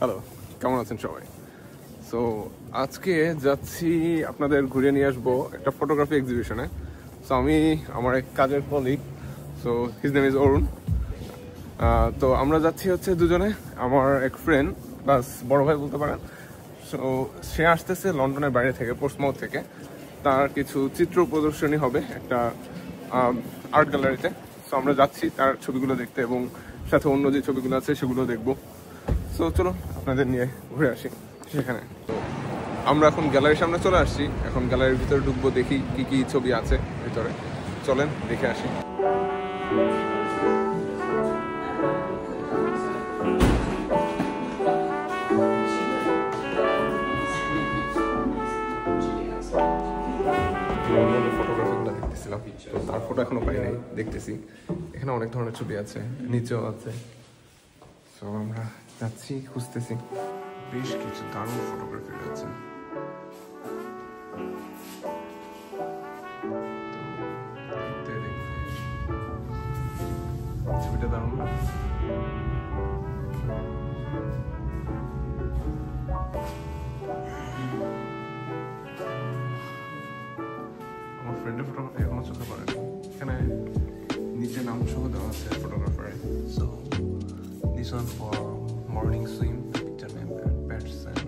Hello, কেমন আছেন সবাই? সো আজকে যাচ্ছি আপনাদের ঘুরে নিয়ে আসবো একটা ফটোগ্রাফি এক্সিবিশনে। সো আমি আমার এক কাজের colleague, so his name is Arun. তো আমরা যাচ্ছি হচ্ছে দুজনে, আমার এক ফ্রেন্ড প্লাস বড় ভাই বলতে পারেন। সো সে আসতেছে লন্ডনের বাইরে থেকে, পোর্টসমাউথ থেকে। তার কিছু চিত্র প্রদর্শনী হবে একটা আর্ট গ্যালারিতে। সো আমরা যাচ্ছি তার ছবিগুলো দেখতে এবং সাথে অন্য যে ছবিগুলো আছে সেগুলো দেখবো। তো চলো আপনাদের নিয়ে ঘুরে আসি সেখানে। তো আমরা এখন গ্যালারির সামনে চলে আসছি, এখন গ্যালারির ভিতরে ঢুকবো, দেখি কি কি ছবি আছে ভিতরে। চলেন দেখে আসি। ফটোগ্রাফিগুলো দেখতেছিলাম, তো তার ফটো এখনো পাই নাই, দেখতেছি। এখানে অনেক ধরনের ছবি আছে, নিচেও আছে। তো আমরা যাচ্ছি, খুঁজতেছি। বেশ কিছু দারুণ ফটোগ্রাফি রয়েছে। ছবিটা দারুণ না? আমার ফ্রেন্ডের ফটোগ্রাফি এখনো চোখে পড়েনি। এখানে নিচে নাম সহ দেওয়া আছে ফটোগ্রাফারে। So this one for morning swim, picture name Patson.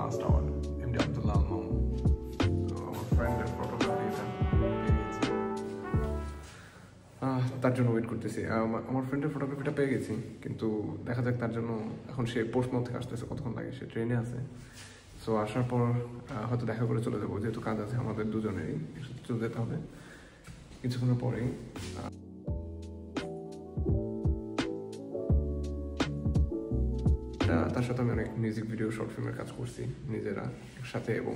Last hour, MD Abdullah Al-Mamun. So our friend and photography তার জন্য ওয়েট করতেছি। আমার ফ্রেন্ডের ফটোগ্রাফিটা পেয়ে গেছি, কিন্তু দেখা যাক তার জন্য এখন সে পোর্টসমাউথ থেকে আসতেছে, কতক্ষণ লাগে, সে ট্রেনে আছে। সো আসার পর হয়তো দেখা করে চলে যাবো, যেহেতু কাজ আছে আমাদের দুজনেরই, চলে যেতে হবে কিছুক্ষণের পরেই। তার সাথে আমি অনেক মিউজিক ভিডিও, শর্ট ফিল্মের কাজ করছি নিজেরা একসাথে, এবং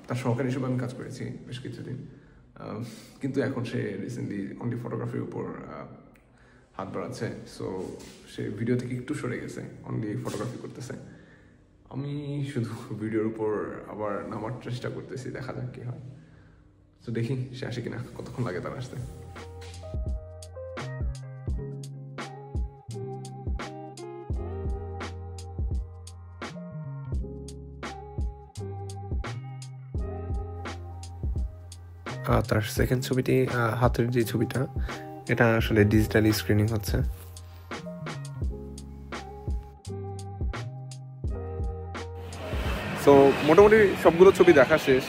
তার সহকারী হিসেবে আমি কাজ করেছি বেশ কিছুদিন। কিন্তু এখন সে রিসেন্টলি অনলি ফটোগ্রাফির উপর হাত বাড়াচ্ছে। সো সে ভিডিও থেকে একটু সরে গেছে, অনলি ফটোগ্রাফি করতেছে। আমি শুধু ভিডিওর উপর আবার নামার চেষ্টা করতেছি, দেখা যাক কী হয়। সো দেখি সে আসে কিনা, কতক্ষণ লাগে তার আসতে। তার সেকেন্ড ছবিটি, হাতের যে ছবিটা, এটা আসলে ডিজিটালি স্ক্রিনিং হচ্ছে। সো মোটামুটি সবগুলো ছবি দেখা শেষ,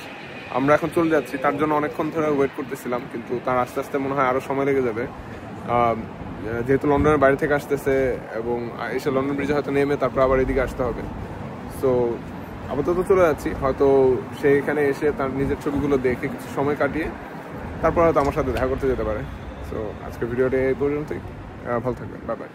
আমরা এখন চলে যাচ্ছি। তার জন্য অনেকক্ষণ ধরে ওয়েট করতেছিলাম, কিন্তু তার আস্তে আস্তে মনে হয় আরও সময় লেগে যাবে, যেহেতু লন্ডনের বাইরে থেকে আসতেছে এবং এসে লন্ডন ব্রিজে হয়তো নেমে তারপর আবার এদিকে আসতে হবে। সো আপাতত চলে যাচ্ছি, হয়তো সে এখানে এসে তার নিজের ছবিগুলো দেখে কিছু সময় কাটিয়ে তারপর হয়তো আমার সাথে দেখা করতে যেতে পারে। সো আজকের ভিডিওটা এই পর্যন্তই, ভালো থাকবেন, বাই বাই।